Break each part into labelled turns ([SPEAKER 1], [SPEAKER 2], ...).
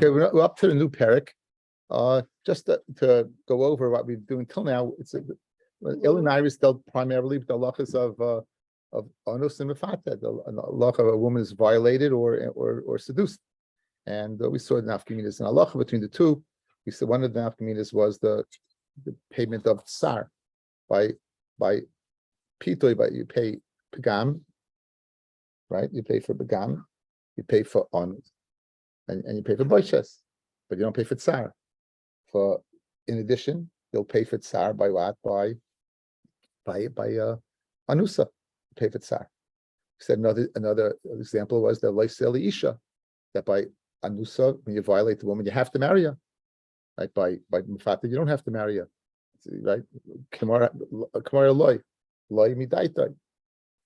[SPEAKER 1] Okay, we're up to the new parak. Just to go over what we've been doing till now, Illinois is dealt primarily with the halachas of onus and mefata, the halacha of a woman is violated or seduced, and we saw the nafkaminas and halacha between the two. We said one of the nafkaminas was the payment of tsar by pitoy, but you pay pagam, right? You pay for pagam, you pay for onus, and you pay for boishes, but you don't pay for tsar. In addition, you'll pay for tsar by what? By anusa. Pay for tsar. We said another example was the loiseli isha, that by anusa, when you violate the woman, you have to marry her. Right? By mufata, you don't have to marry her. Right? Kamara loy midaitai.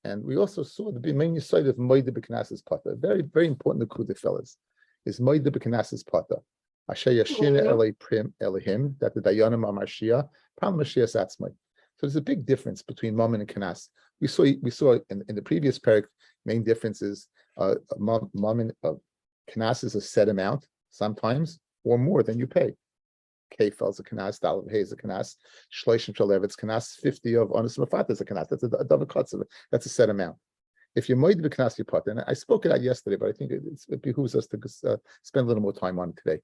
[SPEAKER 1] And we also saw the main side of moide b'knasis pata. Very, very important to fellas is moide b'knasis pata. Asher yashina elei prim elihim, that the dayanim amashia pram mashias atzmai. So there's a big difference between mammon and kanas. We saw in the previous parak. Main difference is mammon kanas is a set amount sometimes or more than you pay. Kefel is a kanas, dalad hay is a kanas, shleishim shalev it's kanas, 50 of onus mafat is a kanas. That's a double cut. That's a set amount. If you're moed b'kanas you put, and I spoke about yesterday, but I think it behooves us to spend a little more time on it today.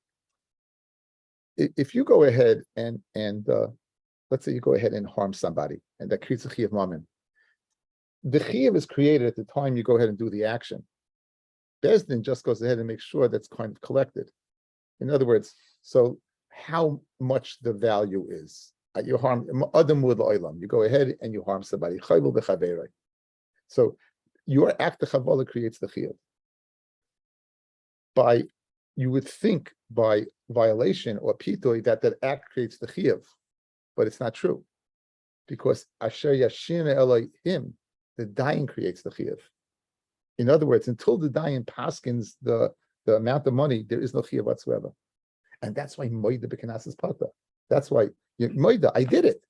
[SPEAKER 1] If you go ahead and let's say you go ahead and harm somebody, and that creates a chiyuv mammon. The chiyuv is created at the time you go ahead and do the action. Beis Din just goes ahead and makes sure that's kind of collected. In other words, so how much the value is. You harm adam with oilam. You go ahead and you harm somebody. So your act of chavala creates the chiyuv. You would think by violation or pitoy that act creates the chiyuv, but it's not true, because asher yashina elohim, the dayan creates the chiyuv. In other words, until the dayan paskins the amount of money, there is no chiyuv whatsoever, and that's why moida b'kanas is pata. That's why moida. I did it.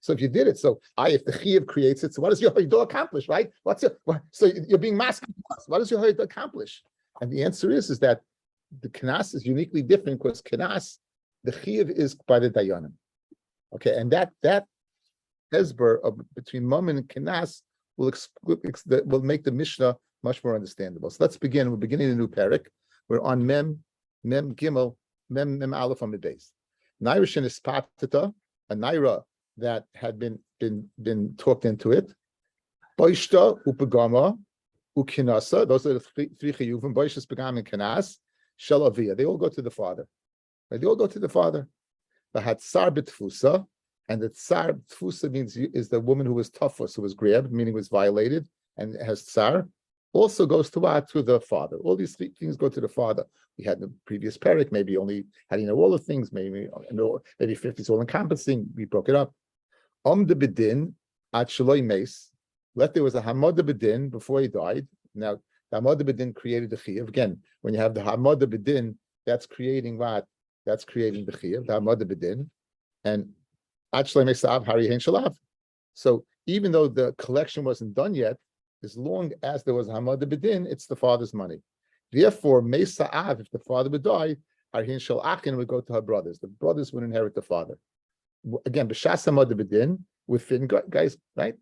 [SPEAKER 1] So if you did it, if the chiyuv creates it, so what does your hoidah accomplish, right? So you're being masked. What does your hoidah accomplish? And the answer is that the kanas is uniquely different because kanas, the chiyuv is by the dayanim. Okay, and that hezber between mammon and kanas will make the Mishnah much more understandable. So let's begin. We're beginning a new parak. We're on mem gimel mem aleph on the base. Naira shen ispatata, a naira that had been talked into it. Boishta upagama ukinasa. Those are the three chiyuvim. Boishtas pagam and kanas. Shalavia. They all go to the father. Right? They all go to the father. The tsar b'tfusa, and the tsar b'tfusa means is the woman who was tafus, who was grabbed, meaning was violated, and has tsar, also goes to the father. All these three things go to the father. We had the previous parak, maybe only how do you know all the things, maybe 50 is all encompassing. We broke it up. The bedin at shaloi meis. There was a hamad bedin before he died. Now the hamad bedin created the chiyuv. Again, when you have the hamad bedin, that's creating what? That's creating the chiyuv, the hamad bedin, and actually makes the av hari hein shalav. So even though the collection wasn't done yet, as long as there was a hamad bedin, it's the father's money. Therefore, mesa av, if the father would die, hari hein shal achin would go to her brothers. The brothers would inherit the father. Again, b'shas hamad bedin within guys, right?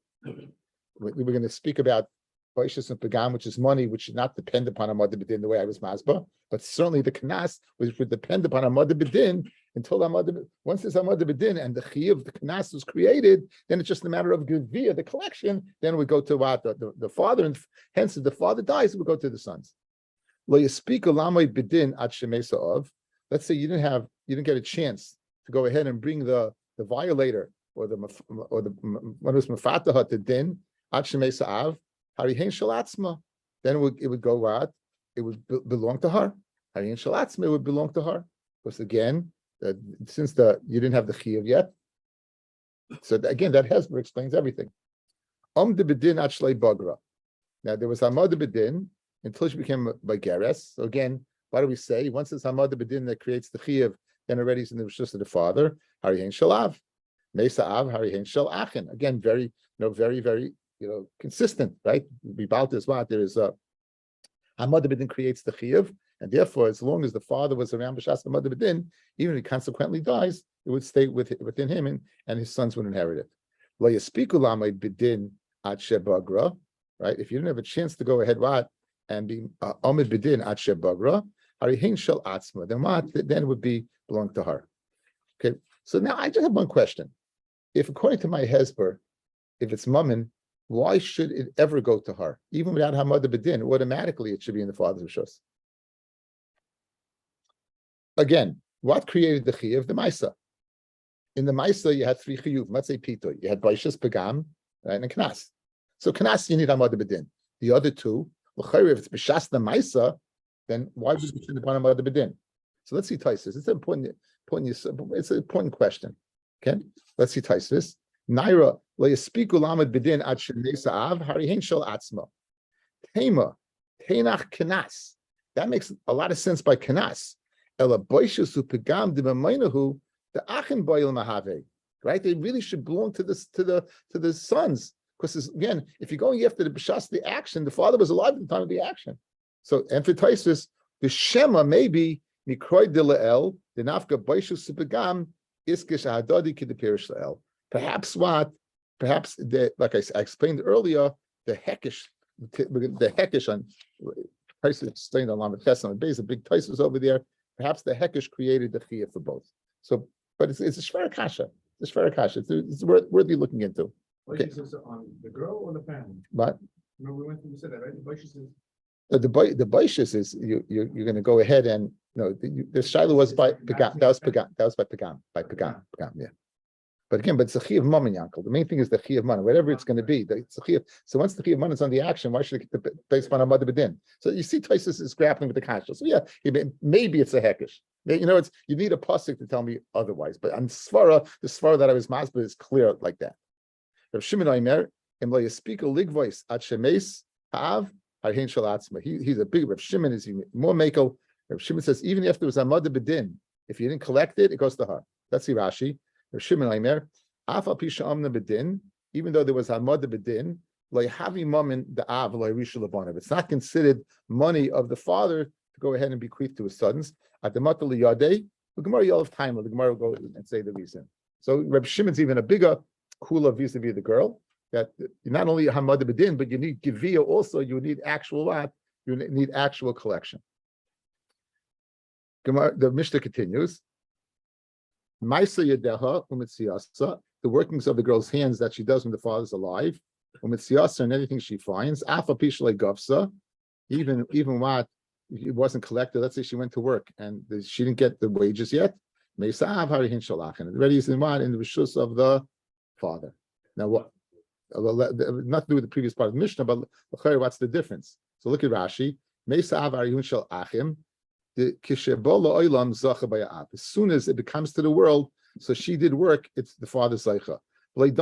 [SPEAKER 1] We were going to speak about boishas and pagam, which is money, which should not depend upon a mother bedin the way I was masba, but certainly the kanas, which would depend upon a mother bedin until once there's a mother bedin and the chiyuv, the kanas was created, then it's just a matter of gevia, the collection. Then we go to what the father, and hence if the father dies, we go to the sons. Lo yaspeak lamay bedin at shemesa of. Let's say you didn't get a chance to go ahead and bring the violator or the one who's mafataha to din at shemesa av. Then it would go what? It would belong to her. It would belong to her. Because again, since you didn't have the chiyuv yet, so again that hezber explains everything. De bedin achlei bagra. Now there was hamad bedin until she became bageres. So again, what do we say? Once it's hamad bedin that creates the chiyuv, then already it's in the rishus of the father. Hari hein shalav, mesa av hari hein shal achin. Again, very very consistent, right? About this what there is a Hamad B'din creates the chiyuv, and therefore, as long as the father was around b'shas Hamad B'din, even if he consequently dies, it would stay within him, and his sons would inherit it. Lo yaspiku lamay b'din ad shebagra, right? If you didn't have a chance to go ahead, and be Amid B'din at Shebagra, Harihin Shel Atzma, then it would belong to her. Okay, so now I just have one question. If according to my Hezber, if it's Mammon, why should it ever go to her? Even without Hamad B'din, automatically it should be in the father's Rishos. Again, what created the Chiyuv? The Maisa. In the Maisa, you had 3 Chiyuv, let's say Pito. You had Baishas Pagam, right, and Knas. So Knas, you need Hamad B'din. The other 2, if it's b'shas the Maisa, then why would we the bottom of the bedin? So let's see Taisus. It's an important question. Okay, let's see Taisus. Naira le'yaspiku lamed bedin ad shenesa av harihin shel atzma. Tema tenach kenas. That makes a lot of sense by kenas. Ela boishus upegam d'mamaynahu the achin boil mahave. Right? They really should belong to the sons. Because again, if you're going after the b'shas, the action, the father was alive at the time of the action. So, and for Taisus, the Shema maybe mikroy de la'el the nafka baishus supagam iskish ahadadi kidipirish la'el. Perhaps like I explained earlier, the hekish on Taisus explained on Lamed Ches on the base, a big Taisus over there. Perhaps the hekish created the chiyah for both. So, but it's a shver kasha. It's a shver kasha. It's worthy looking into. Okay.
[SPEAKER 2] Is on the girl or the family?
[SPEAKER 1] But
[SPEAKER 2] remember we said that, right? The Baishas is
[SPEAKER 1] the Baishas is you're going to go ahead and the Shiloh was by Pagam. That was by Pagam. Yeah. But again, it's a Chi of Mammon Yankel. The main thing is the Chi of Mammon, whatever it's going to be. It's a Chi of, so once the Chi of Mammon is on the action, why should it get based on a mother bedin? So you see, Taisus is grappling with the conscience. So yeah, maybe it's a hekish. You need a pasuk to tell me otherwise. But on Svara, the Svara that I was masbeh is clear like that. Rav Shimon Omer, Em lo yaspiku ligvois at shemes ha'av harhein shel atzma. He's a big Rav Shimon is more makel. Rav Shimon says even if there was a mother bedin, if you didn't collect it, it goes to her. Let's see Rashi. Rav Shimon Omer, af al pisha amna bedin, even though there was a mother bedin, lo yahavi mamin the av lo yarishu lebanav. It's not considered money of the father to go ahead and bequeath to his sons. At the matal yadei, the Gemara you'll have time. The Gemara will go and say the reason. So Rav Shimon's even a bigger kula vis-a-vis the girl, that not only hamad bedin, but you need givia also. You need actual what? You need actual collection. The Mishnah continues. Maisa yadeha umitziyasa, the workings of the girl's hands that she does when the father's alive, umitziyasa, and anything she finds. Afa pishle gavsa, even what it wasn't collected. Let's say she went to work and she didn't get the wages yet. Meisa av harihin shalachin. Already is in the rishus of the father. Now, what? Not to do with the previous part of the Mishnah, but what's the difference? So look at Rashi. As soon as it becomes to the world, so she did work, it's the father's zeicha. Guys,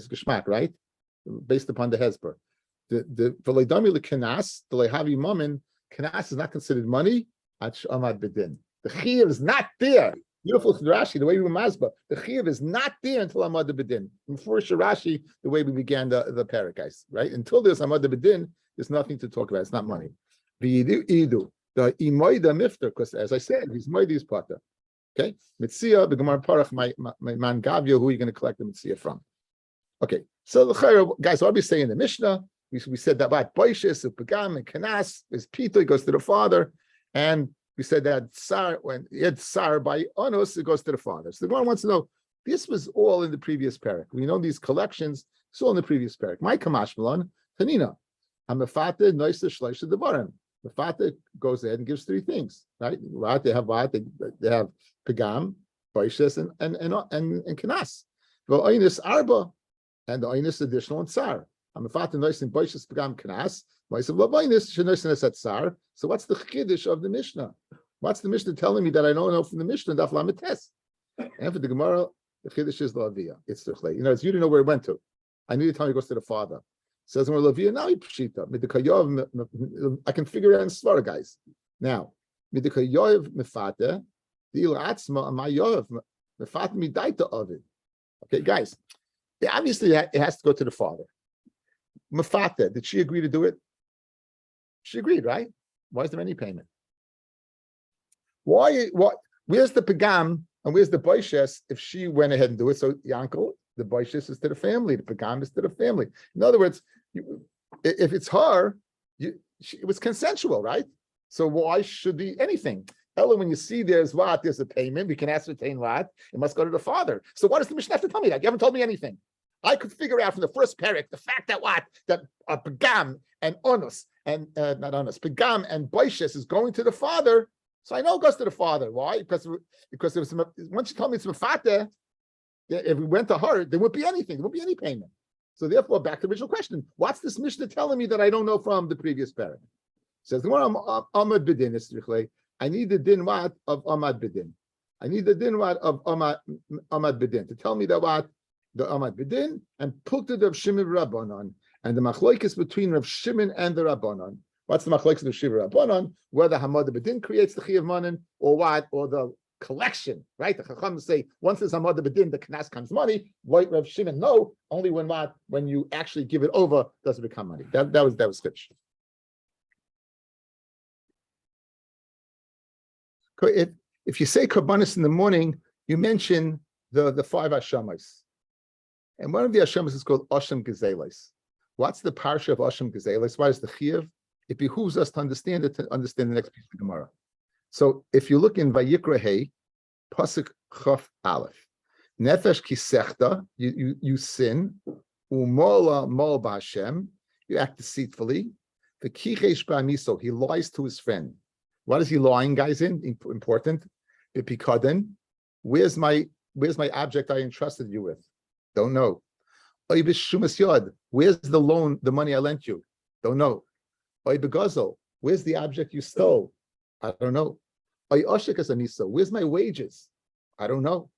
[SPEAKER 1] geschmack, right? Based upon the Hezber. The kanas is not considered money. The chiyuv is not there. Beautiful Rashi, the way we were masba. The chiyuv is not there until Hamad B'din. Before Rashi, the way we began the parak, guys, right? Until there's Hamad B'din, there's nothing to talk about. It's not money. The imoida mifter, because as I said, he's moidi's potter. Okay, mitzia the Gemara parach my man gavio. Who are you going to collect the mitzia from? Okay, so guys, what we say in the Mishnah, we said that about boishes, upagam, and kanas is pito. It goes to the father, and we said that tsar, when it's tsar by onos, it goes to the father. So the one wants to know, this was all in the previous parak. We know these collections, it's all in the previous parak. My kamash malon, tanina, hamafate noisa shleisha devarim. The father goes ahead and gives 3 things, right? They have pagam, baishes, and kanas. Well, oinis arba, and the oinis additional and tsar. Hamafate noisa baishes pagam kanas. So what's the chiddush of the Mishnah? What's the Mishnah telling me that I don't know from the Mishnah? Daf Lamed Tes. And for the Gemara, the chiddush is Lavia. It's the you didn't know where it went to. I need to tell you it goes to the father. It says when Lavia now pshita. I can figure it out in Svara, guys. Now, midikayov mefate, the atzma amayov mefate midaita of it. Okay, guys. Obviously, it has to go to the father. Mafata, did she agree to do it? She agreed, right? Why is there any payment? Why? What? Where's the pagam and where's the boishes if she went ahead and do it? So Yankel, the boishes is to the family, the pagam is to the family. In other words, if it's her, it was consensual, right? So why should be anything? Ella, when you see there's a payment, we can ascertain what, it must go to the father. So why does the Mishnah have to tell me that? You haven't told me anything. I could figure out from the first parak the fact that pagam and onus and not onus, pagam and boishes is going to the father. So I know it goes to the father. Why? Because it was once you told me it's mafata, if we went to her, there wouldn't be anything. There wouldn't be any payment. So therefore, back to the original question: what's this Mishnah telling me that I don't know from the previous parak? Says the one Amad Bidin is I need the din what of Amad Bidin. I need the din what of Amad Bidin to tell me that what the Amad Bidin and Pukta of Shimon Rabbanon and the machlokes between Rav Shimon and the Rabbanon. What's the machlokes of Shimon Rabbanon? Whether Hamad Bidin creates the Chiyav Manan or what, or the collection, right? The Chacham say once there's Hamad Bidin, the Knas comes money. White Rav Shimon, no, only when you actually give it over does it become money. That was scripture. If you say Karbanis in the morning, you mention the 5 Hashemas. And one of the Hashemas is called Oshem Gezelis. What's the parsha of Oshem Gezelis? Why is the Chiyuv? It behooves us to understand it, to understand the next piece of Gemara. So if you look in Vayikra Hey, Pasuk Chaf Aleph, Nefesh Kisechta, you sin, Umola Mol B'Hashem, you act deceitfully. The Kichesh Ba'miso, he lies to his friend. What is he lying, guys, in? Important. Bipikaden, where's my object I entrusted you with? Don't know. Where's the loan, the money I lent you? Don't know. Where's the object you stole? I don't know. Where's my wages? I don't know.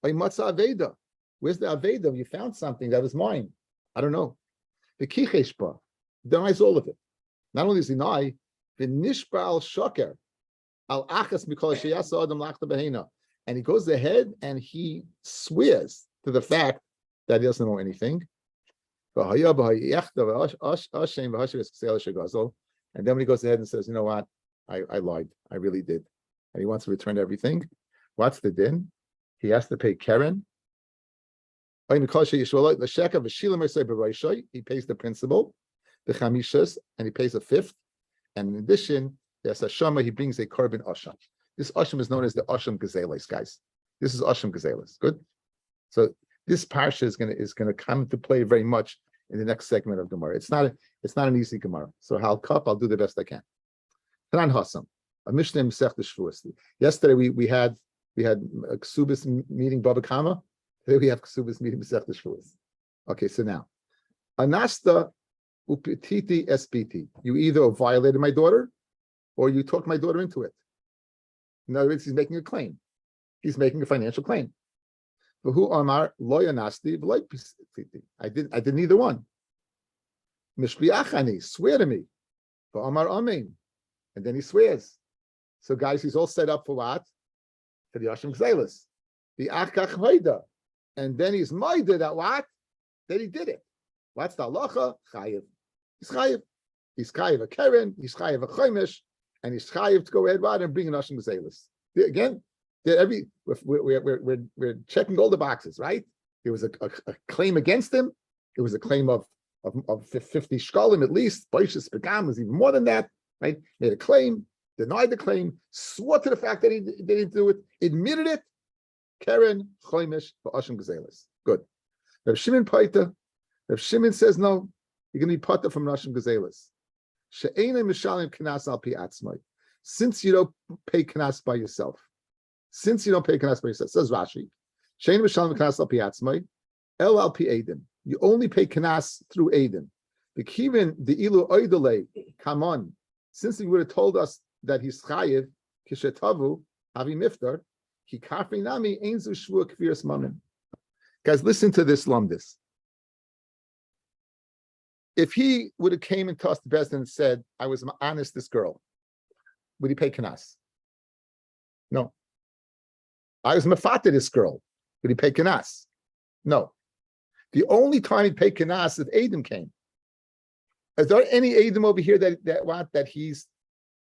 [SPEAKER 1] Where's the Aveda? You found something that was mine. I don't know. The Kicheshba denies all of it. Not only does he deny, the Nishba al Shoker al Achas Mikol Sheyasa Adam Lachta Behena, and he goes ahead and he swears to the fact that he doesn't know anything. And then when he goes ahead and says, you know what, I lied, I really did, and he wants to return everything. What's the din? He has to pay Karen. He pays the principal, the chamishas, and he pays a fifth. And in addition, there's a shama, he brings a korban asham. This asham is known as the asham gazelis, guys. This is asham gazelis. Good. So this parsha is gonna come into play very much in the next segment of Gemara. It's not an easy Gemara. So I'll do the best I can. Tanan Hassam, a Mishnah Masech Shvuos. Yesterday we had a Kesuvos meeting Baba Kama. Today we have Kesuvos meeting Masech Shvuos. Okay, so now Anasta upititi SPT. You either violated my daughter or you talked my daughter into it. In other words, he's making a claim. He's making a financial claim. But who Amar loyanasti v'loipiti? I did neither one. Mishliachani, swear to me. But Amar Amen. And then he swears. So guys, he's all set up for what? For the Hashem Gzelis. The Achkach Hoida. And then he's minded that what? That he did it. What's the halacha? Chayiv. He's chayiv. He's chayiv a keren. He's chayiv a chomish, and he's chayiv to go ahead and bring an Hashem Gzelis. Again, we're checking all the boxes, right? There was a claim against him. It was a claim of 50 shkalim at least. Boishas Pagam was even more than that, right? Made a claim, denied the claim, swore to the fact that he didn't do it, admitted it. Keren chomish for Hashem Gzelis. Good. Rav Shimon Paita. Rav Shimon says no. You're going to be pata from Hashem Gzelis. She'enei mishalim knas al pi atzmai. Since you don't pay knas by yourself. Since you don't pay knas by yourself, says Rashi. She'enei mishalim knas al pi atzmai. El al pi edim. You only pay knas through edim. The kivin the ilu oidole. Come on. Since he would have told us that he's chayiv kishetavu avi miftar. Ki kafri nami einzu shvua kviras mamin. Guys, listen to this lumdis. If he would have came and tossed the best and said, I was honest, this girl, would he pay kanas? No. I was mafata, this girl, would he pay kanas? No. The only time he'd pay kanas if Adam came. Is there any Adam over here that he's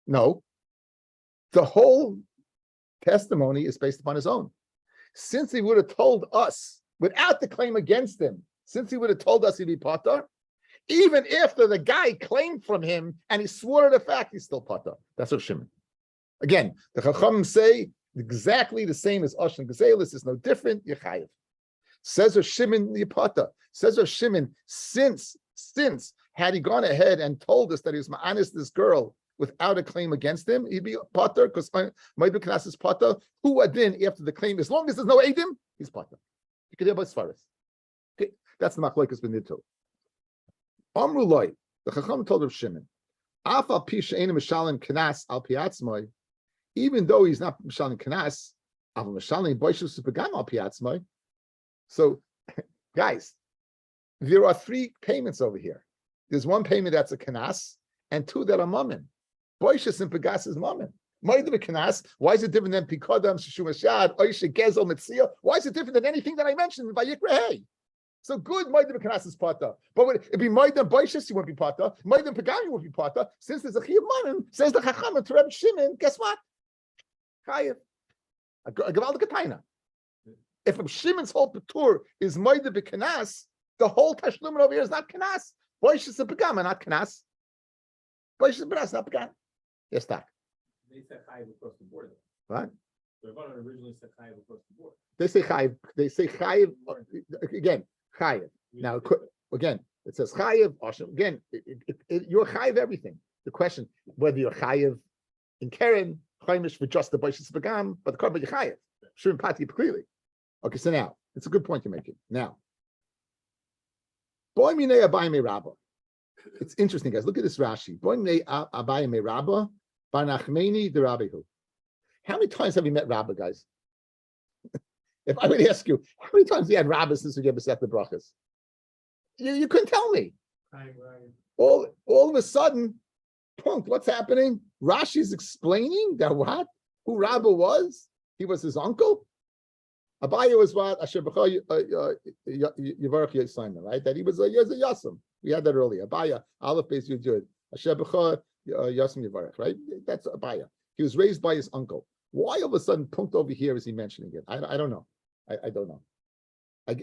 [SPEAKER 1] no? The whole testimony is based upon his own. Since he would have told us without the claim against him, since he would have told us he'd be potter, even if the guy claimed from him and he swore to the fact, he's still potter. That's what Shimon. Again, the Chacham say exactly the same as Osh and Gezelis. Is no different. Yechayev. Says Rav Shimon the potter. Says Rav Shimon, since had he gone ahead and told us that he was ma'anis this girl without a claim against him, he'd be potter because Ma'id Knas is potter. Who adin after the claim? As long as there's no edim, he's potter. You can hear about Sfaris. Okay, that's the machlokes b'nidtul. Amru loy, the Chacham told Rav Shimon, Af al pi she'einu mishalim knas al pi atzmai, even though he's not mishalim knas, av mishalim boishus pegam al pi atzmai. So, guys, there are three payments over here. There's one payment that's a knas, and two that are mammon. Boishus and pegas is mammon. Why is it different than Pikodam, Shishumashad, Oisha, Gezel, Mitzia? Why is it different than anything that I mentioned in Vayikra? So good, Maidim Kanas is Pata. But it'd be Maidim Boishus, you won't be Pata. Maidim Pagam, you won't be Pata. Since there's a Chiyuv Mammon, says the Chacham to Reb Shimon, guess what? Chayev. A Gaval Kataina. If Shimon's whole Patur is Maidim Kanas, the whole Tashlumin over here is not Kanas. Boishus and Pagam are not Kanas. Boishus and Pagam, not Pagam. Yes, Doc.
[SPEAKER 2] They said chayiv across the board.
[SPEAKER 1] What?
[SPEAKER 2] The Rabbi originally said chayiv across the board.
[SPEAKER 1] They say chayiv. They say chayiv again. Chayiv. Now again, it says chayiv. Again, you're chayiv everything. The question whether you're chayiv in Keren, chaimish for just the Boishis Begam, but the carbon you're chayiv. Sure, Pati clearly. Okay, so now it's a good point you're making. Now, boy minei abayim merabah. It's interesting, guys. Look at this Rashi. Boy minei abayim merabah. Barnachmeni the Rabbihu. How many times have you met Rabbi, guys? If I would ask you, how many times have you had Rabbi since we gave us the brachas? You couldn't tell me.
[SPEAKER 2] Right.
[SPEAKER 1] All of a sudden, punk, what's happening? Rashi's explaining that what? Who Rabbi was? He was his uncle? Abaya was what? Asher B'cha Yivarach Yisayna, right? That he was a Yasam. We had that earlier. Abaya, Aleph Beis Yud Yud. Asher B'cha Yasam Yivarach, right? That's Abaya. He was raised by his uncle. Why all of a sudden, punked over here is he mentioning it? I don't know. I don't know. I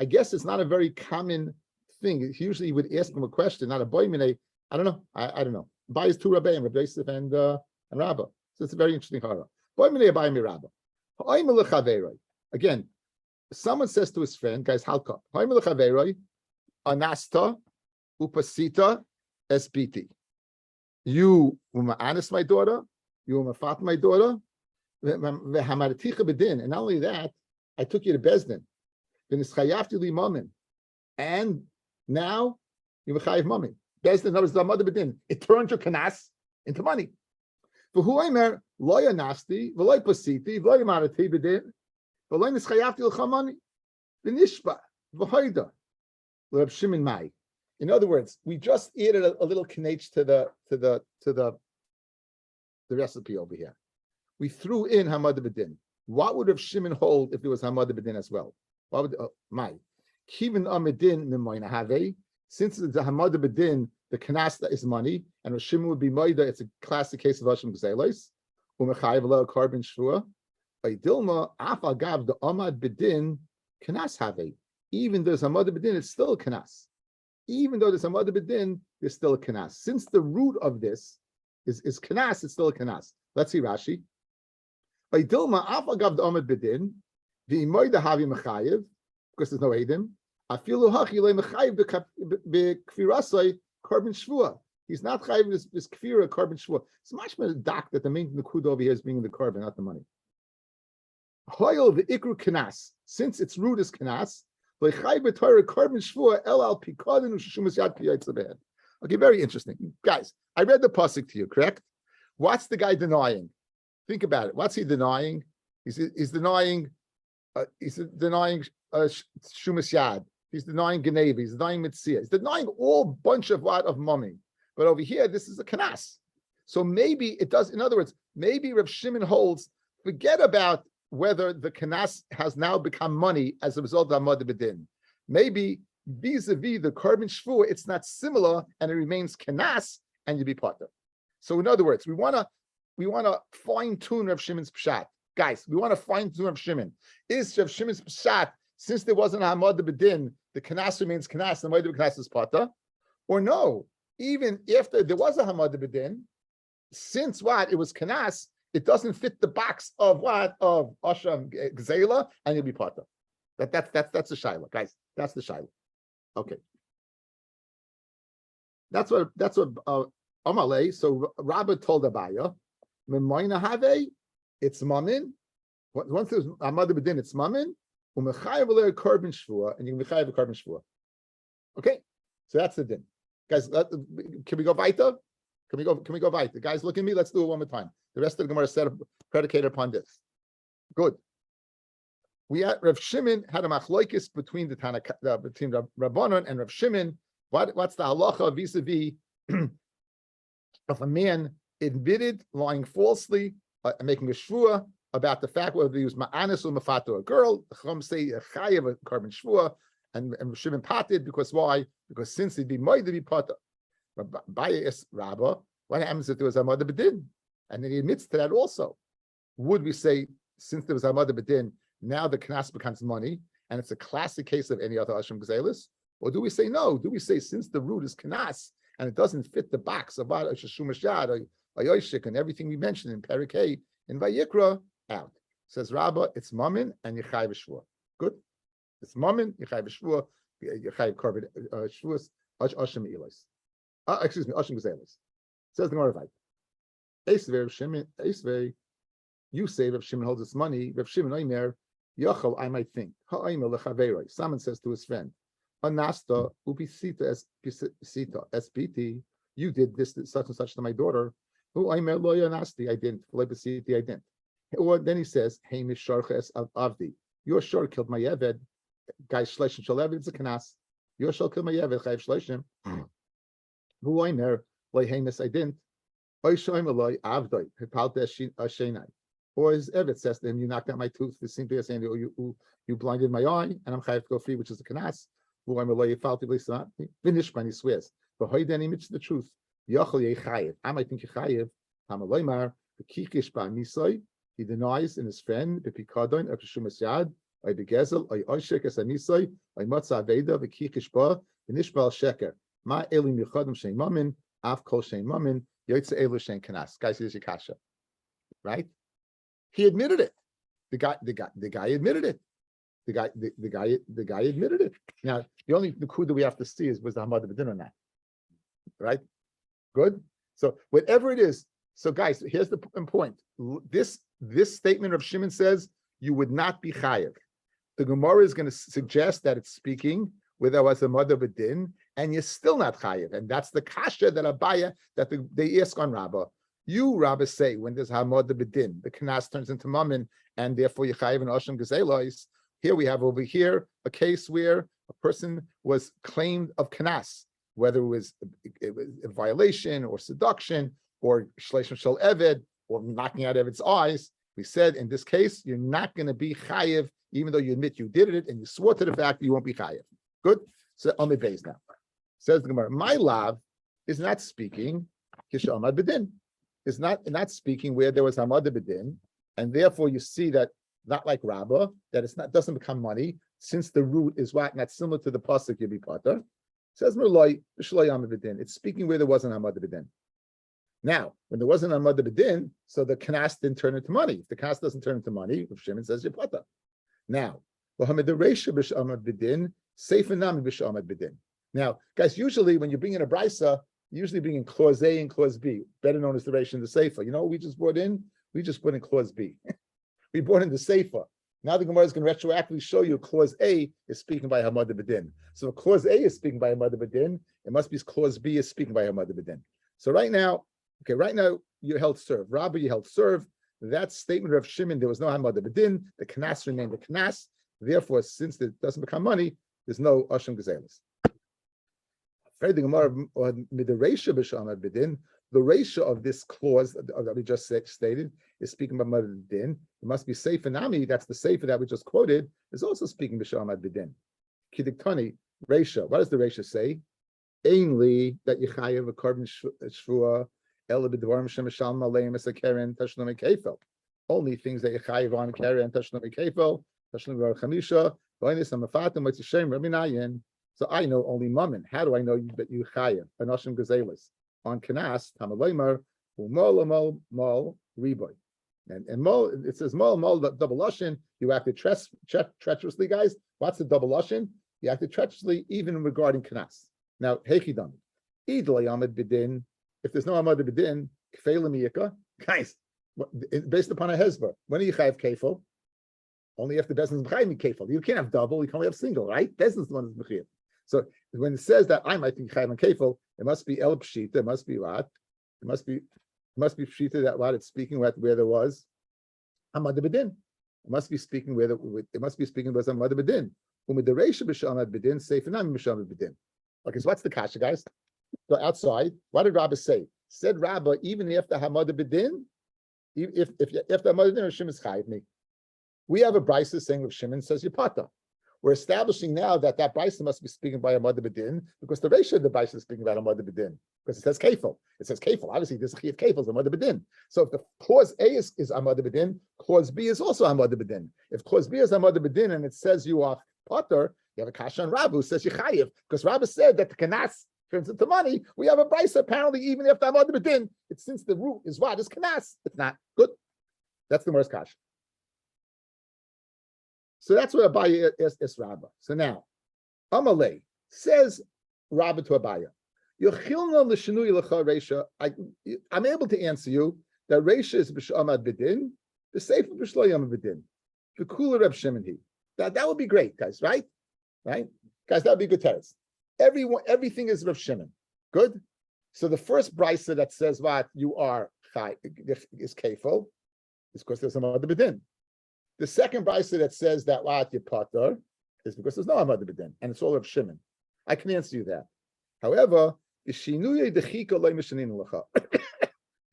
[SPEAKER 1] guess it's not a very common thing. Usually you would ask him a question, not a boy minay. I don't know. I don't know. Abaya is two Rabbeim, Rabbi Yosef and Rabba. So it's a very interesting hara. Boy minay Abaya mi Rabba. Again, someone says to his friend, guys, halka. Anasta upasita esbiti. You ma'anis my daughter, you ma'fat my daughter, and not only that, I took you to Bezdin. And now you mechayiv mami. Bezdin, that was the mother bedin. It turned your kanas into money. For who I mer loya nasti, v'loy pasiti, v'loy marati bedin, v'loy nischayavti l'chamani, v'nishba, v'hoida, l'Reb Shimon mai. In other words, we just added a little kinech to the recipe over here. We threw in Hamad B'din. What would Rav Shimon hold if there was Hamad B'din as well? What would my Kivin Amidin Mimoina Have? Since it's a Hamad B'din, the kanasta is money, and Rav Shimon would be Moida. It's a classic case of Hashem Gzelos. Umechayiv lo carbon shvua. By Dilma Afa Gav the Amad B'din Kanas Have. Even though there's Hamad B'din, it's still a Kanas. Even though there's a mother bedin, there's still a kanas. Since the root of this is kanas, it's still a kanas. Let's see Rashi. By Dilma, afagav the omid bedin, the imoida havi mechayev, because there's no edim. Afilu hachi le mechayev bekfirasai carbon shvua. He's not chayev this kfira carbon shvua. It's much more dark that the main nakud over here is being the carbon, not the money. Hoyel the ikru kanas. Since its root is kanas. Okay, very interesting. Guys, I read the pasuk to you, correct? What's the guy denying? Think about it. What's he denying? He's denying Shumas Yad. He's denying Geneva. He's denying Mitzia. He's denying all bunch of mummy. But over here, this is a kanas. So maybe it does, in other words, maybe Rav Shimon holds, forget about whether the kanas has now become money as a result of Hamad B'din. Maybe vis-a-vis the carbon shvua, it's not similar and it remains kanas and you be potter. So in other words, we want to fine tune Rav Shimon's pshat. Guys, we want to fine tune Rav Shimon. Is Rav Shimon's pshat, since there wasn't a hamad bedin, the kanas remains kanas and the kanas is potter? Or no, even after there was a hamad bedin, since what it was kanas, it doesn't fit the box of what of asham gzela, and you'll be potter. That's the shaila, guys. That's the shaila. Okay. That's what Amalei. So Rabbi told Abaya, "Memoina have it's mamin. Once there's a mother bedin, it's mamin. Umechayev alei carbon shvua, and you can mechayev a carbon shvua." Okay, so that's the din, guys. Can we go weiter? Can we go weiter? Guys, look at me. Let's do it one more time. The rest of the Gemara is predicated upon this. Good. Rav Shimon had a machloikis between between Rabbanon and Rav Shimon. What's the halacha vis-a-vis of a man admitted lying falsely, making a shvua about the fact whether he was ma'anis or mafato a girl? The Chum say chayev a carbon shvua, and Rav Shimon pated because why? Because since he'd be moed to be pater. Bayis Rabba, what happens if there was a mother bedin? And then he admits to that also. Would we say, since there was a mother bedin, now the knas becomes money, and it's a classic case of any other Hashem Gzelis? Or do we say no? Do we say since the root is knas, and it doesn't fit the box of Shashumashad or Yoshik and everything we mentioned in Perikei in Vayikra, out. Says Rabba, it's mamin and Yechai V'Shvua. Good? It's mamin, Yechai V'Shvua, Yechai Korban Shvuas, Hashem Elos. Excuse me, Hashem Gzelis. Says the Gemara. Esvei Rav Shimon, Esvei, you say Rav Shimon holds his money. Rav Shimon Omer, Yachal, I might think. Ha'omer lechaveroi. Someone says to his friend, Anasta upisita SPT. You did this such and such to my daughter. Who Omer lo yanasti. I didn't. I didn't. Or then he says, Hey misharcha es avdi. Your shor killed my eved. Guy shleishim shal eved. It's a kanas. Your shor killed my eved. Chayiv shleishim. Who Omer lo hemis. I didn't. Or his Evet says to him, you knocked out my tooth. This seems to be saying, you blinded my eye, and I'm chayav to go free, which is a kanas. Who I'm a finish when he swears. But how then he admits the truth? I might think chayav. I'm a loymar. The kikish ba nisai. He denies in his friend the pikadon of shumas yad. I begezel. I oshek as a nisai. I matza aveda. The kikish ba. The nishbal sheker. Ma elim yichadim shein mamin. Af kol shein mamin. Yotze elu shein kanas. Guys, here's your kasha. Right? He admitted it. The guy admitted it. The guy admitted it. Now, the coup that we have to see was the hamad bedin or not. Right? Good. So whatever it is. So guys, here's the point. This statement of Shimon says you would not be chayev. The Gemara is going to suggest that it's speaking where there was a mother bedin, and you're still not chayev. And that's the kasha that Abaya that they ask on Rabbah. You, Rabbi, say when there's hamad bedin, the kanas turns into mammon, and therefore you chayiv and osham gezelos. Here we have over here a case where a person was claimed of kanas, whether it was a violation or seduction or shleishim shel eved or knocking out Eved's eyes. We said in this case you're not going to be chayiv, even though you admit you did it and you swore to the fact that you won't be chayiv. Good. So on the base now says the Gemara, my lav is not speaking kishamad bedin. Is not speaking where there was hamad bedin, and therefore you see that not like Rabbah, that doesn't become money since the root is what not similar to the pasuk yibi pater. Says Merloi b'shloi hamad bedin. It's speaking where there wasn't hamad bedin. Now, when there wasn't hamad bedin, so the kanas didn't turn into money. If the kanas doesn't turn into money, Shimon says you're pater. Now, v'hamad dereisha b'shamad bedin, sefer nami b'shamad bedin. Now, guys, usually when you bring in a brisa, you usually bring in clause A and clause B, better known as the Reish and the Sefer. You know what we just brought in? We just put in clause B. We brought in the Sefer. Now the Gemara is going to retroactively show you clause A is speaking by Hamad Bedin. So if clause A is speaking by Hamad Bedin, it must be clause B is speaking by Hamad Bedin. So right now you held serve. Rabbi, you held serve. That statement of Shimon, there was no Hamad Bedin. The Knas remained the Knas. Therefore, since it doesn't become money, there's no Asham Gezelis. The ratio of this clause that we just stated is speaking about Mother Din. It must be Sefer Nami, that's the Sefer that we just quoted, is also speaking B'Shamad B'Din. Kidiktani, Reisha. What does the Reisha say? Ainly that Yechayev a carbon shvua ela b'dvarim shemashal maleim as a keren tashlum kefel. Only things that Yechayev on keren tashlum kefel tashlum bar chamisha v'aynis amafatim what's Hashem Rabbi Nayin. So I know only mammon. How do I know that you chayev anoshim gazelis on kanas tamaleimar umol mol riboy and mol? It says mol double lashon. You acted treacherously, guys. What's the double lashon? You acted treacherously even regarding kanas. Now, Hekidam, Idlay Ahmed Bidin, if there's no Ahmed Bidin, Kfeilamiyaka, guys, based upon a Hezbollah, when are you chayav kefil? Only if the business is b'chayim kefil. You can't have double, you can only have single, right? Business is the one that's b'chayim. So when it says that I might think chayav and kefil, it must be el pshita, it must be what? It must be pshita that what it's speaking where there was Ahmed Bidin. It must be speaking where it must be speaking was Ahmed Bidin. Umidareisha b'shamad Bidin, seifanam b'shamad Bidin. Okay, so what's the kasha, guys? So outside, what did Rabbi say? Said Rabbi, even if the Hamad B'din, if the Hamad B'din or Shimon is chayiv me, we have a brisa saying if Shimon says Yipata. We're establishing now that brisa must be speaking by Hamad B'din because the ratio of the brisa is speaking about Hamad B'din because it says kefil. It says kefil. Obviously, this chayiv kefil is Hamad B'din. So if the clause A is Hamad B'din, clause B is also Hamad B'din. If clause B is Hamad B'din and it says you are Potter, you have a kasha on Rabbi who says Yechayev, because Rabbi said that the kanas turns into money. We have a brisa apparently even if the Amad B'din, it's since the root is what is kanas. It's not good. That's the worst kasha. So that's what Abaya is Rabbi. So now, Amalei says Rabbi to Abaya, Yochilna l'shenui l'cha reisha. I'm able to answer you that reisha is b'shamad b'din, the sefer b'shlo yam b'din, the cooler Reb Shimon he. That would be great, guys, right? Right? Guys, that would be good teretz. Everything is Rav Shimon. Good? So the first brisa that says what you are is kefil is because there's some other b'din. The second brisa that says that what you pater is because there's no other b'din, and it's all Rav Shimon. I can answer you that. However,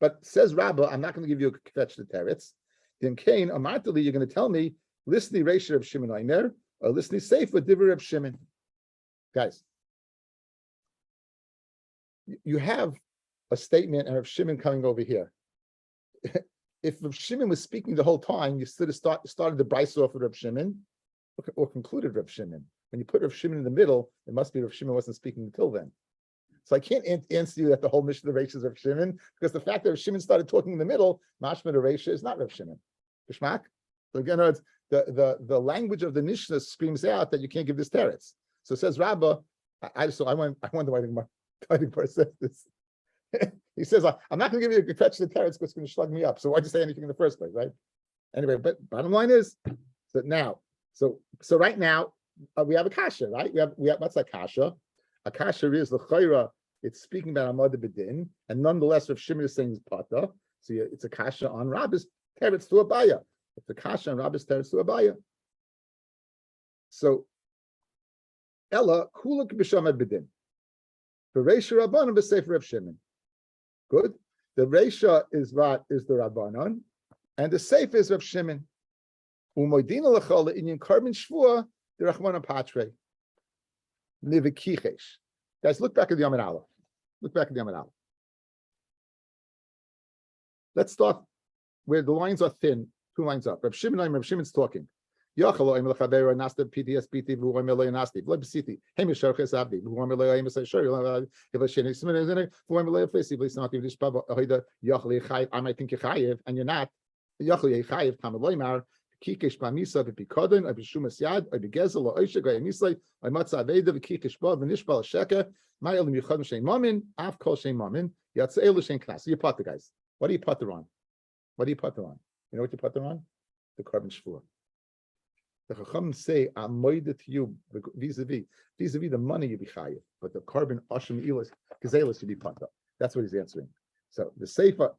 [SPEAKER 1] but says Rabbi, I'm not going to give you a fetch the teretz. Then Cain, Amartali, you're going to tell me, listen Reisha of Shimon Eimer, or listen Sefer Divrei of Shimon. Guys, you have a statement of Shimon coming over here. If Rav Shimon was speaking the whole time, you should have started the brisa off of Rav Shimon or concluded Rav Shimon. When you put Rav Shimon in the middle, it must be Rav Shimon wasn't speaking until then. So I can't answer you that the whole mission of Reisha is Rav Shimon, because the fact that Rav Shimon started talking in the middle, mashma to Reisha is not Rav Shimon. Bishmak? So again, it's the language of the Mishnah screams out that you can't give this teretz. So it says Rabbi, I wonder why the Gemara says this. He says, I'm not going to give you a fetch the teretz because it's going to slug me up. So why'd you say anything in the first place, right? Anyway, but bottom line is that now, so right now we have a kasha, right? We have what's a kasha? A kasha is the chayra. It's speaking about Amad B'din, and nonetheless, if Shimon is saying pata, so it's a kasha on Rabbi's teretz to Abaya. It's a kasha on Rabbi's teretz to Abaya. So Ella kulak b'shamad b'din. The Reisha Rabbanon b'sefer Reb Shimon. Good. The Reisha is what is the Rabbanon, and the Sefer is Reb Shimon. Umoidina l'chol le'inyan carbon shvua the Rachmana Patre mivikichesh. Guys, look back at the Yom Aleph. Look back at the Yom Aleph. Let's start where the lines are thin. 2 lines up. Reb Shimon's talking. Yachalo im lechaber nasta PTSBT v'uam elay nasti v'lebsiti hem yishar chesavdi v'uam elay im say sure if a sheni simon is in it v'uam elay fesi v'lis not even dishpaba ahoida yachli chayiv. I might think you're chayiv and you're not. Yachli chayiv tamalay mar kikesh b'misa b'pikodin or b'shumas yad or b'gezel or oishag or mislay or matzah aveda v'kikesh ba v'nishbal sheka ma'elim yichad m'shein mamin af kol shein mamin yatzei l'shein knas. So you put the guys. What do you put on? What do you put on? You know what you put on? The carbon shvur. The Chacham say, I'm moided to you vis-a-vis the money you be chayiv, but the carbon ashim ilas gazelis you be pata. That's what he's answering. So the Sefer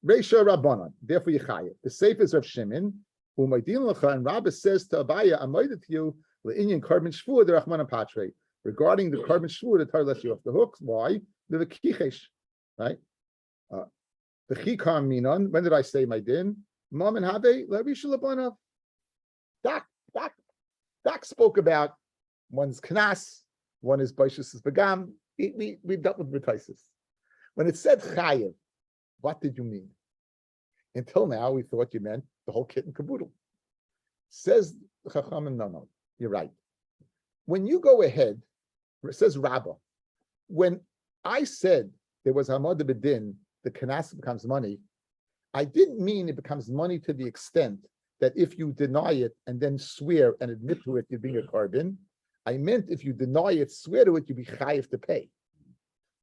[SPEAKER 1] Reisha Rabbanon, therefore you chayiv. The Sefer is Rav Shimon, who moidin lecha, and Rabbi says to Abaya, I'm moided to you le'inyan carbon shvur the Rachmana Patre. Regarding the carbon shvur, the Torah lets you off the hooks. Why? The kichesh, right? The chikar minon. When did I say my din? Mom and Habe, Lavisha Labanav. Doc spoke about One's knas, one is baishus begam. We dealt with b'taisis. When it said chayiv, what did you mean? Until now, we thought you meant the whole kit and caboodle. Says Chachamim, no, you're right. When you go ahead, it says Rabba. When I said there was Hamad B'Din, the Kanas becomes money, I didn't mean it becomes money to the extent that if you deny it and then swear and admit to it, you're being a carbon. I meant if you deny it, swear to it, you'd be chayiv to pay.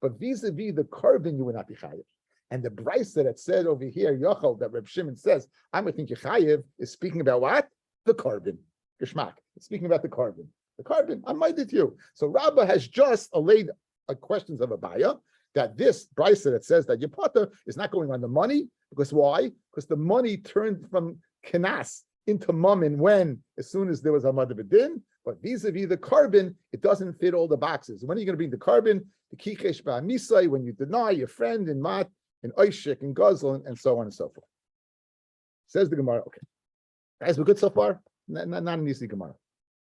[SPEAKER 1] But vis-a-vis the carbon, you would not be chayiv. And the brisa that said over here, Yochel, that Reb Shimon says, I'm going to think you're chayiv, is speaking about what? The carbon. Geshmak. It's speaking about the carbon. The carbon, I might it you. So Rabbah has just allayed questions of Abaya that this brisa that says that your potter is not going on the money, because why? Because the money turned from kenas into mammon when, as soon as there was Hamad B'Din, but vis-a-vis the carbon, it doesn't fit all the boxes. When are you going to bring the carbon? The kichesh ba'amisai, when you deny your friend in mat, in oishik, in guzzle, and so on and so forth. Says the Gemara, okay. Guys, we're good so far? Not an easy Gemara.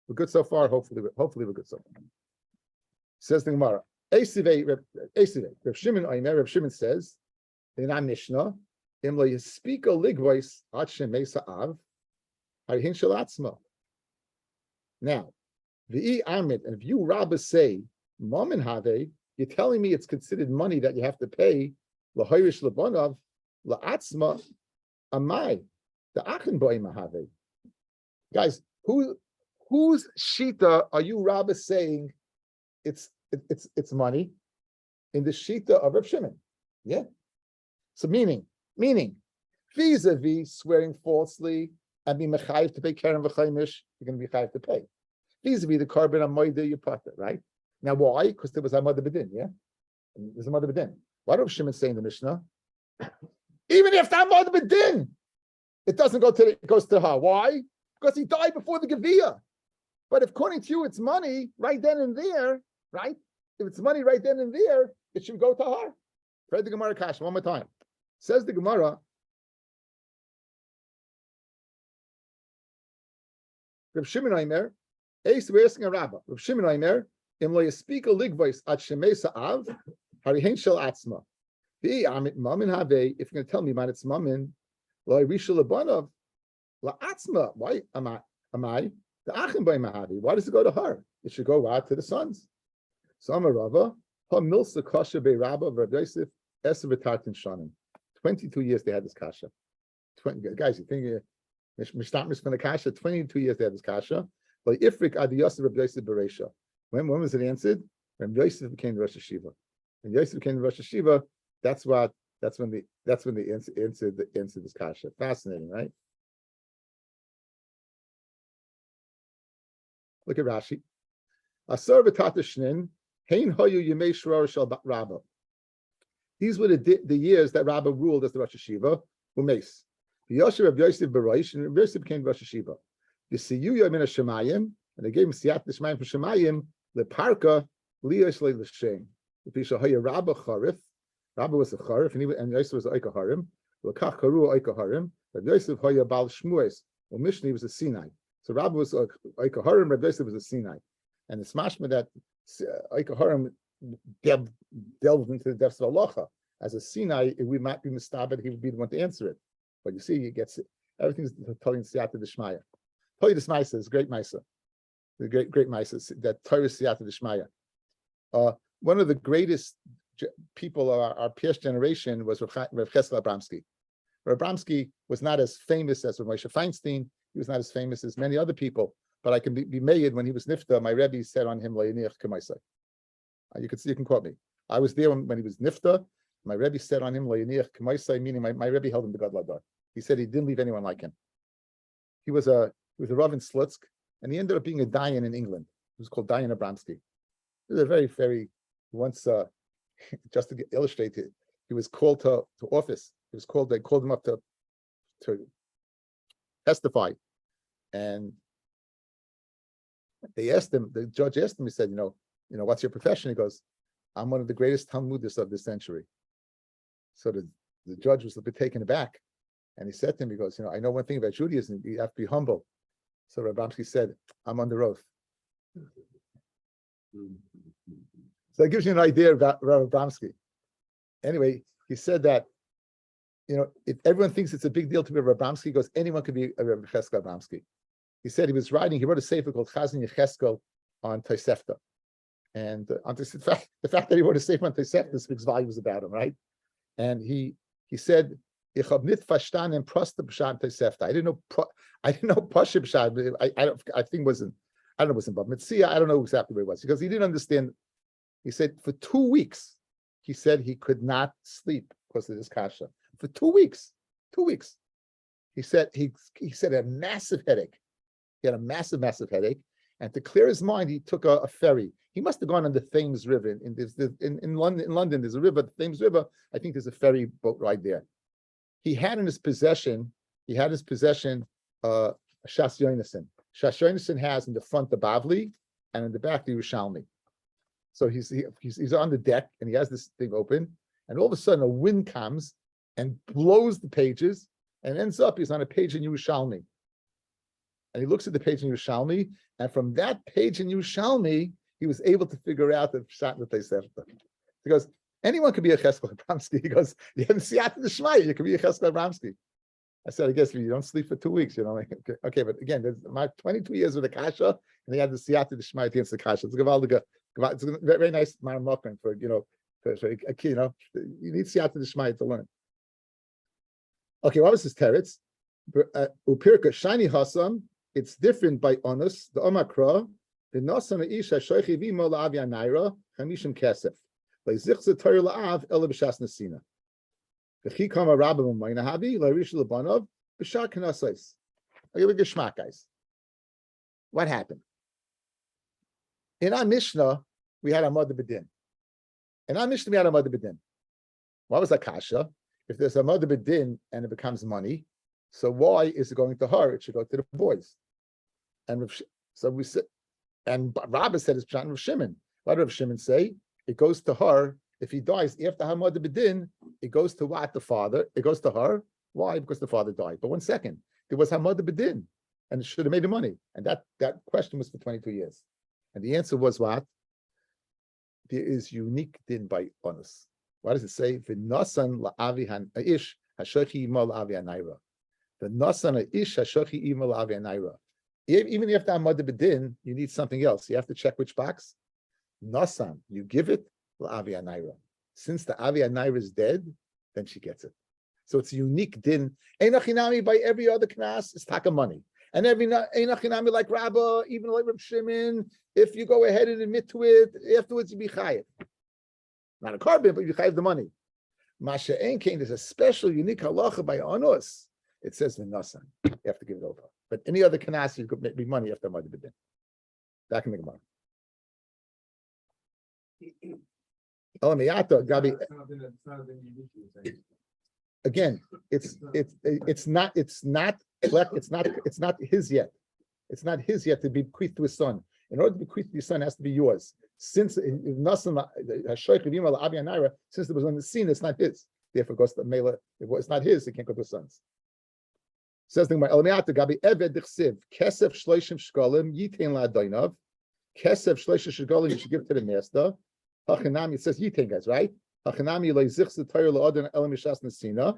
[SPEAKER 1] We're good so far. Hopefully we're good so far. Says the Gemara. Reb Shimon says in our Mishnah, Im lo yespika ligvois ad shemesa av, harihin shalatzma. Now, the Amit, and if you Rabbah say, Mammon have, you're telling me it's considered money that you have to pay, lahirish lebanav, la'atzma, amai, the achin boim have. Guys, whose shita are you Rabbah saying it's money in the shita of Reb Shimon? Yeah. So meaning, vis-a-vis swearing falsely and be mechayiv to pay keren v'chaimish, you're going to be chayiv to pay. Vis-a-vis the carbon on moida you pata, right? Now why? Because there was Hamad B'Din, yeah? There's Hamad B'Din. Why do Shimon say in the Mishnah? Even if the Hamad B'Din, it doesn't go to it goes to her. Why? Because he died before the Geviyah. But if according to you it's money right then and there, right? If it's money right then and there, it should go to her. Read the Gemara Kash one more time. Says the Gemara, Reb Shimon Aimer, we're asking a Rabbi. Reb Shimon Aimer, Im lo yespika ligvois at shemesa av, harihen shel atzma. If you're going to tell me about its mammon, lo yrisha lebanav, la atzma. Why am I? The achim by mahavi. Why does it go to her? It should go out to the sons. So I'm a Rava. Ha milsa kasha be Rabba of Rabbi Yosef eser v'tartin shanim. 22 years they had this kasha. Guys, you think Mishnah from the kasha? 22 years they had this kasha. Like Ifrik adi Yosef Rabbi Yosef Bereisha. When was it answered? When Yosef became the Rosh Hashiva. When Yosef became the Rosh Hashiva, that's when they answered this kasha. Fascinating, right? Look at Rashi. Asar v'tata shnin hein hoyu yemei shrar shel Rabba. These were the years that Rabba ruled as the Rosh Hashiva. Umeis. V'yosher Rav Yosef Beroish, and Rav Yosef became Rosh Hashiva. Yisiyu yamin Shemayim, and they gave him siyat l'shmayim from Shemayim leparka liyos le'l'shem. V'pisha hoya Rabba charif. Rabba was a charif, and Yosef was a oika harim. L'kach karu oika harim. Rav Yosef hoya bal shmues. Mishni was a Sinai. So Rabba was a oika harim. Rav Yosef was a Sinai. And it's mashma that oika harim delved into the depths of halacha. As a Sinai, we might be mistabed, he would be the one to answer it. But you see, he gets it. Everything's telling siyata d'shmaya. Toy this Maisa is great Maisa. The great Maisa, that Torah siyata d'shmaya. One of the greatest people of our past generation was Rav Cheskel Abramsky. Rav Abramsky was not as famous as Rav Moshe Feinstein. He was not as famous as many other people. But I can be made when he was nifta. My Rebbe said on him, "Le'iniach k'maisai." You can quote me. I was there when he was nifta. My Rebbe said on him, "Le'iniach k'maisai," meaning my Rebbe held him to God Ladar. He said he didn't leave anyone like him. He was a Rav in Slutsk, and he ended up being a Dayan in England. He was called Dayan Abramsky. He was a very, very once just to illustrate it. He was called to office. They called him up to testify, and they asked him. The judge asked him. He said, "You know, what's your profession?" He goes, "I'm one of the greatest Talmudists of this century." So the judge was a bit taken aback, and he said to him, "He goes, I know one thing about Judaism. You have to be humble." So Rabbi Abramsky said, "I'm under oath." So it gives you an idea about Rabbi Abramsky. Anyway, he said that, if everyone thinks it's a big deal to be a Rabbi Abramsky, he goes, anyone could be a Rabbi Cheskel Abramsky. He said he wrote a sefer called Chazon Yecheskel on Tosefta. And the fact that he wrote a sefer on Tosefta speaks volumes about him, right? And he said, Ich hab nit verstanden proste Pshat Tosefta. I didn't know Pasha Pshat. I think wasn't, I don't know what's in, but Metzia, I don't know exactly what it was, because he didn't understand. He said for 2 weeks, he said he could not sleep because of this kasha. For 2 weeks. He said he said a massive headache. He had a massive headache. And to clear his mind, he took a ferry. He must have gone on the Thames River. In London, there's a river, the Thames River. I think there's a ferry boat ride there. He had in his possession, Shas Yonason. Shas Yonason has in the front the Bavli and in the back the Yerushalmi. So he's on the deck and he has this thing open, and all of a sudden a wind comes and blows the pages and ends up he's on a page in Yerushalmi. And he looks at the page in Yerushalmi, and from that page in Yerushalmi, he was able to figure out the Pshat and the Tosefta. He goes, anyone could be a Cheskel Abramsky. He goes, you have Siyata D'Shmaya, you could be a Cheskel Abramsky. I said, I guess if you don't sleep for 2 weeks, okay, but again, there's my 22 years with the Kasha, and he had the Siyata D'Shmaya against the Kasha. It's a very nice Maramokran for a kid, you need Siyata D'Shmaya to learn. Okay, what was his teretz? Upirka Shiny Hasam, it's different by Onus, the Omakra, the Nasana Isha Shoichi Vimo La'avia Naira, Hamishim Kesef. Like Zichza Torah La'av, Ela B'Shas Nasina. V'chi Kama Rabbi M'maynahavi, La'rish L'banov, B'Shar Kanasais. I'll give a geschmack, guys. What happened? In our Mishnah, we had a Mother Bedin. What was that kasha? If there's a Mother Bedin and it becomes money, so why is it going to her? It should go to the boys. And so we said, and Rabbi said it's Pshat Rav Shimon. What did Rav Shimon say? It goes to her. If he dies after her Mother Bedin, it goes to what? The father. It goes to her. Why? Because the father died. But 1 second, it was her Mother Bedin, and it should have made the money. And that question was for 22 years. And the answer was what? There is unique din by onus. What does it say? V'nasan la'avi ha'ish hashochi imo la'avi ha'naira. V'nasan ha'ish hashochi imo la'avi ha'naira. Even if that Mother Bedin, you need something else. You have to check which box. Nasan, you give it la'avi ha'naira. Since the avi ha'naira is dead, then she gets it. So it's a unique din. Einachinami by every other knas is taka money. And every einachinami like Rabbi, even like Reb Shimon, if you go ahead and admit to it, afterwards you be chayiv. Not a carbon, but you chayiv the money. Masha Enkein, there's a special unique halacha by Anus. It says v'nasan. You have to give it over. But any other knas, you could make money after Mother Bedin. That can make money. Elamiyata, Gabi. Again, it's not his yet. It's not his yet to be bequeathed to his son. In order to be bequeathed to his son, it has to be yours. Since since it was on the scene, it's not his. Therefore, it goes to Mela. If it's not his, it can't go to his sons. Says the Gemara, Gabi Eved Dichsiv Kesef Shloishim Shkolim Yitain LaDoinav Kesef Shloishim Shkolim you should give to the master. Hachanami, it says Yitain, guys, right? Hachanami leizich the Torah laodin elam yishas nesina.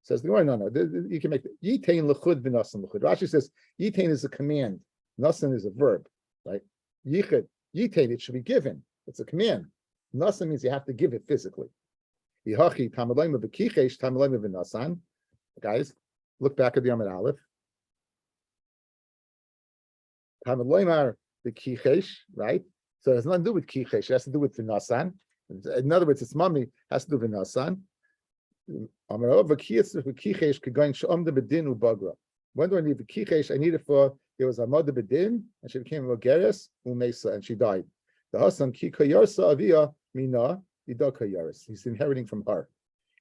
[SPEAKER 1] Says the Gemara, no, you can make the Yitain lechud v'nasan lechud. Rashi says Yitain is a command, nasan is a verb, right? Yichud, Yitain, it should be given. It's a command. Nasan means you have to give it physically. Yihachi tamalayim v'kichesh tamalayim v'nasan. Guys, look back at the Amid Aleph. Tamalayim v'kichesh, right? So it has nothing to do with kichesh. It has to do with v'nasan. In other words, its mommy has to do with nasan. When do I need the kichesh? I need it for there was a Mother Bedin and she became a geres umesa and she died. The hasan kikayarsa avia mina idakayaris. He's inheriting from her.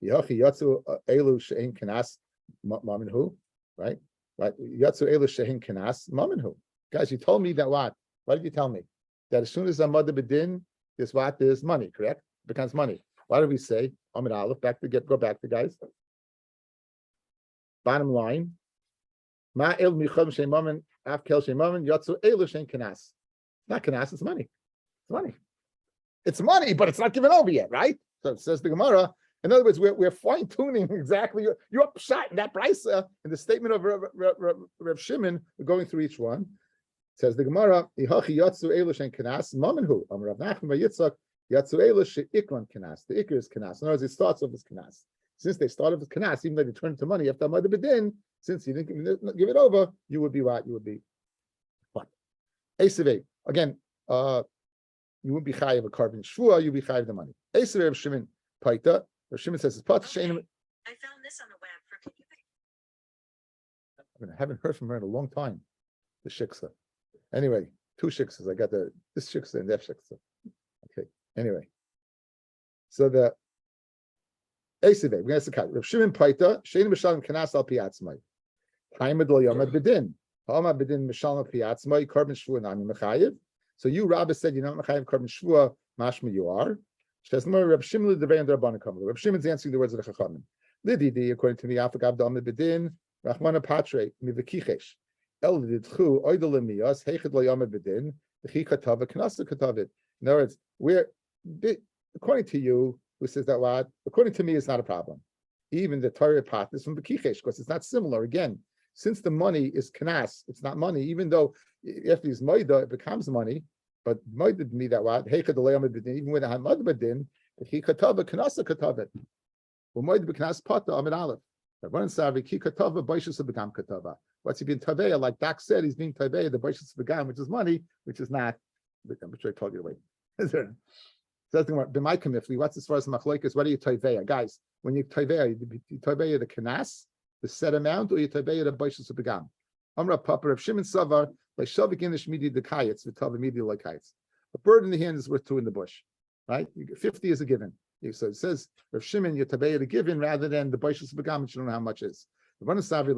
[SPEAKER 1] Yachi yatsu elu shein kanas maminhu, right? Right. Yatsu elu shein kanas maminhu. Guys, you told me that what? What did you tell me? That as soon as a Mother Bedin, there's money, correct? It becomes money. Why do we say Amid Aleph? Go back to guys. Bottom line. Ma el micham shemamen afkel shemamen yatsu elu shein kanas. Not kanas, it's money. money. It's money, but it's not given over yet, right? So it says the Gemara. In other words, we're fine tuning exactly your shot in that price in the statement of Reb Shimon. We're going through each one. It says the Gemara. Ihachi yatsu elush and kanas mamanhu. Amar Rav Nachman Yitzchak yatsu elush iklan kanas. The ikr is kanas. In other words, it starts off as kanas. Since they started with kanas, even though they turned to money after Amad B'din, since you didn't give it over, you would be what? You would be what? Esevei. Again, you wouldn't be chayiv a carbon shvua, you'd be chayiv the money. Esevei Rav Shimon Paita. Rav Shimon says it's pot shein.
[SPEAKER 3] I found this on the web for
[SPEAKER 1] I haven't heard from her in a long time. The shiksa. Anyway, two shiksas. I got this shiksa and that shiksa. Okay. Anyway, so the Esevei, we're going to say Rav Shimon Paita shein b'shalom kanas al piatzmai. Haimad lo yomad b'din. Ha'amad b'din b'shalom piatzmai carbon shvua nami mechayiv. So you, Rabbi, said you're not mechayiv carbon shvua. Mashma you are. Reb Shimon Reb Shimon's answering the words of the Chachamim. Lididi, according to me, Afagav Da'amid B'din, Rachmana Patre, Mivikichesh, El Lidchu, Oidel Mias, Hechid Lo Yamid B'din, V'chi Katava, Knasa Katavit. In other words, according to you, who says that word, according to me, it's not a problem. Even the Torah part is from V'kichesh, because it's not similar. Again, since the money is Knas, it's not money, even though after he's Maida, it becomes money. But Maida me that word, Hechid Lo Yamid B'din, even when I had Mad B'din, V'chi Katava, Knasa Katavit. What's he being taveya? Like Dak said, he's being taveya the baishas began, which is money, which is not. I'm sure I told you away. What's as far as machloikas? What are you taveya, guys? When you taveya the kanas, the set amount, or you taveya the baishas began. Amra Papa of Shimon Savar like Shavik Inish Midi the Kayets with Tava Midi like Kayets. A bird in the hand is worth two in the bush, right? 50 is a given. So it says, Rav Shimon, you're tabeya to give in rather than the baishas begam, which you don't know how much is. One second.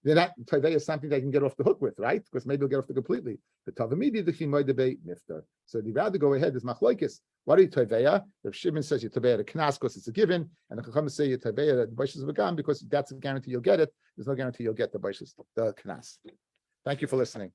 [SPEAKER 1] They're not tabeya is something they can get off the hook with, right? Because maybe they'll get off the completely. The tavamidi the chimoidebe mifter. So they'd rather go ahead as machlokes. What are you tabeya? Rav Shimon says you're tabeya to knas because it's a given, and the chacham say you're tabeya the baishas begam because that's a guarantee you'll get it. There's no guarantee you'll get the baishas the knas. Thank you for listening.